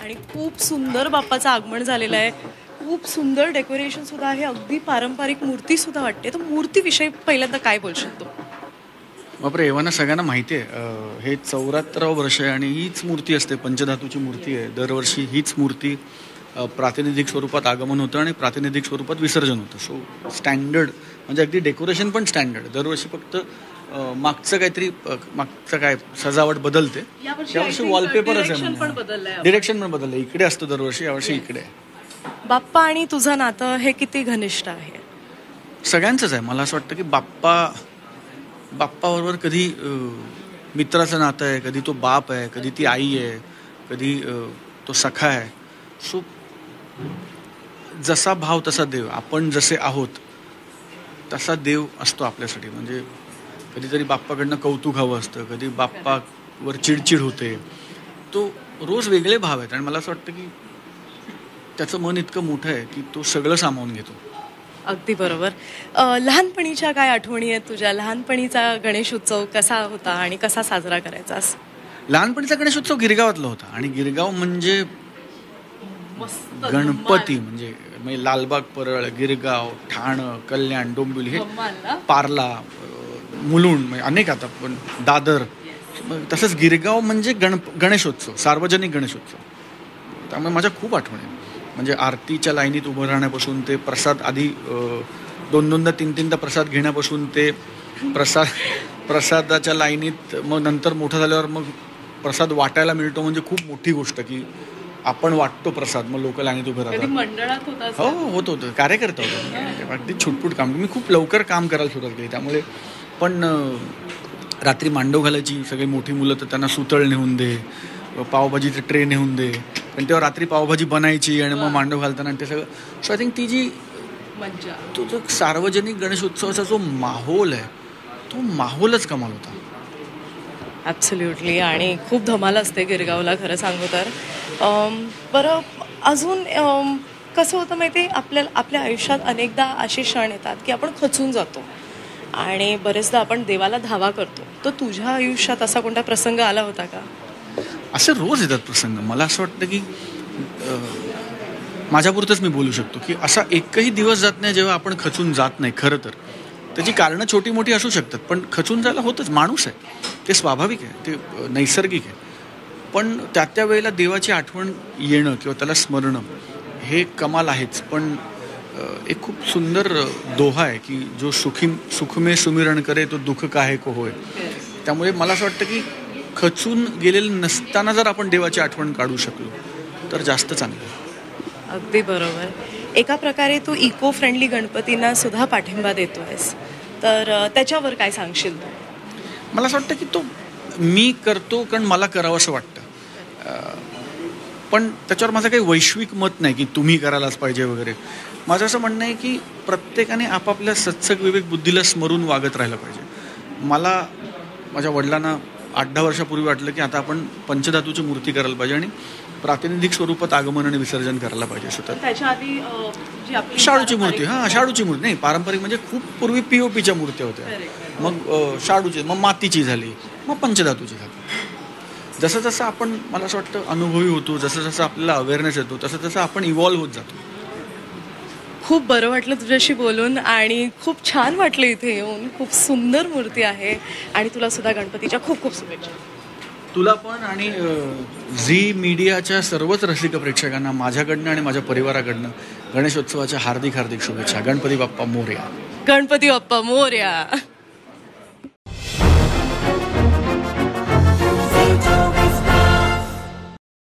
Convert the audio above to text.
आणि खूप सुंदर बाप्पाचं आगमन झालेलं आहे. खूप सुंदर डेकोरेशन सुद्धा आहे. अगदी पारंपरिक मूर्ती सुद्धा वाटते. तर मूर्तीविषयी पहिल्यांदा काय बोलशील तू? बापरे, एव्हाना सगळ्यांना माहिती आहे हे 74वं वर्ष आहे आणि हीच मूर्ती असते, पंचधातूची मूर्ती आहे. दरवर्षी हीच मूर्ती प्रातिनिधिक स्वरूपात आगमन होतं आणि प्रातिनिधिक स्वरूपात विसर्जन होतं. सो स्टँडर्ड म्हणजे अगदी डेकोरेशन पण स्टँडर्ड. दरवर्षी फक्त मागचं काहीतरी मागचं काय सजावट बदलते. यावर्षी वॉलपेपरच आहे, डिरेक्शन पण बदललं. इकडे असतो दरवर्षी, यावर्षी इकडे आहे. बाप्पा आणि तुझं नातं हे किती घनिष्ठ आहे? सगळ्यांचंच आहे. मला असं वाटतं की बाप्पाबरोबर कधी मित्राचं नातं आहे, कधी तो बाप आहे, कधी ती आई आहे, कधी तो सखा आहे. सो जसा भाव तसा देव. आपण जसे आहोत तसा देव असतो आपल्यासाठी. म्हणजे कधीतरी बाप्पाकडनं कौतुक हवं असतं, कधी बाप्पावर चिडचिड होते. तो रोज वेगळे भाव आहेत आणि मला असं वाटतं की त्याचं मन इतकं मोठं आहे की तो सगळं सामावून घेतो. अगदी बरोबर. लहानपणीच्या काय आठवणी आहेत तुझ्या? लहानपणीचा गणेश उत्सव कसा होता आणि कसा साजरा करायचास? लहानपणीचा गणेश उत्सव गिरगावातला होता आणि गिरगाव म्हणजे गणपती म्हणजे लालबाग, परळ, गिरगाव, ठाणं, कल्याण, डोंबिवली, हे पार्ला, मुलुंड, म्हणजे अनेक, आता पण दादर. तसंच गिरगाव म्हणजे गणेशोत्सव, सार्वजनिक गणेशोत्सव. त्यामुळे माझ्या खूप आठवणी. म्हणजे आरतीच्या लाईनीत उभं राहण्यापासून ते प्रसाद, आधी 2-2दा 3-3दा प्रसाद घेण्यापासून ते प्रसादाच्या लाईनीत, मग नंतर मोठं झाल्यावर मग प्रसाद वाटायला मिळतो म्हणजे खूप मोठी गोष्ट की आपण वाटतो प्रसाद, मग लोक लाईनीत उभं राहतात. मंडळात होता? हो, होतं. कार्यकर्ता होतो. अगदी छुटपूट काम. मी खूप लवकर काम करायला सुरुवात केली. त्यामुळे पण रात्री मांडव घालायची सगळी मोठी मुलं, तर त्यांना सुतळ नेऊन दे, पावभाजीचे ट्रे नेऊन दे. पण तेव्हा रात्री पावभाजी बनायची आणि मग मांडव घालताना ते सगळं. सो आय थिंक ती जी मज्जा, तो जो सार्वजनिक गणेशोत्सवाचा जो माहोल आहे, तो माहोलच कमाल होता. ॲब्सोल्युटली. आणि खूप धमाल असते गिरगावला, खरं सांगू तर. बरं, अजून कसं होतं माहिती आहे, आपल्या आयुष्यात अनेकदा असे क्षण येतात की आपण खचून जातो आणि बरेचदा आपण देवाला धावा करतो. तर तुझ्या आयुष्यात असा कोणता प्रसंग आला होता का? असे रोज येतात प्रसंग. मला असं वाटतं की माझ्यापुरतंच मी बोलू शकतो की असा एकही दिवस जात नाही जेव्हा आपण खचून जात नाही. खरं तर त्याची कारणं छोटी मोठी असू शकतात, पण खचून जायला होतंच. माणूस आहे, ते स्वाभाविक आहे, ते नैसर्गिक आहे. पण त्या वेळेला देवाची आठवण येणं किंवा त्याला स्मरणं हे कमाल आहेच. पण एक खूप सुंदर दोहा आहे की जो सुखमे सुमिरण करे तो दुःख काहे को होय. त्यामुळे मला असं वाटतं की खचून गेलेलं नसताना जर आपण देवाची आठवण काढू शकलो तर जास्त चांगलं. अगदी बरोबर. एका प्रकारे तू इको फ्रेंडली गणपतींना सुद्धा पाठिंबा देतोयस, तर त्याच्यावर काय सांगशील तू? मला असं वाटतं की तो मी करतो कारण मला करावं असं वाटतं. पण त्याच्यावर माझं काही वैश्विक मत नाही की तुम्ही करायलाच पाहिजे वगैरे. माझं असं म्हणणं आहे की प्रत्येकाने आपापल्या सत्सग विवेक बुद्धीला स्मरून वागत राहिलं पाहिजे. मला माझ्या वडिलांना 8-10 वर्षापूर्वी वाटलं की आता आपण पंचधातूची मूर्ती करायला पाहिजे आणि प्रातिनिधिक स्वरूपात आगमन आणि विसर्जन करायला पाहिजे. स्वतः त्याच्या आधी शाडूची मूर्ती, शाडूची मूर्ती नाही, पारंपरिक म्हणजे खूप पूर्वी POPच्या मूर्त्या होत्या, मग शाडूची, मग मातीची झाली, मग पंचधातूची झाली. जसं जसं आपण, मला असं वाटतं, अनुभवी होतो, जसं जसं आपल्याला अवेअरनेस येतो, तसं तसं आपण इव्हॉल्व्ह होत जातो. खूप बरं वाटलं तुझ्याशी बोलून आणि खूप छान वाटलं इथे येऊन. खूप सुंदर मूर्ती आहे आणि तुला सुद्धा गणपतीच्या खूप खूप शुभेच्छा. तुला पण आणि झी मीडियाच्या सर्वच रसिक प्रेक्षकांना माझ्याकडनं आणि माझ्या परिवाराकडनं गणेशोत्सवाच्या हार्दिक हार्दिक शुभेच्छा. गणपती बाप्पा मोरया. गणपती बाप्पा मोरया.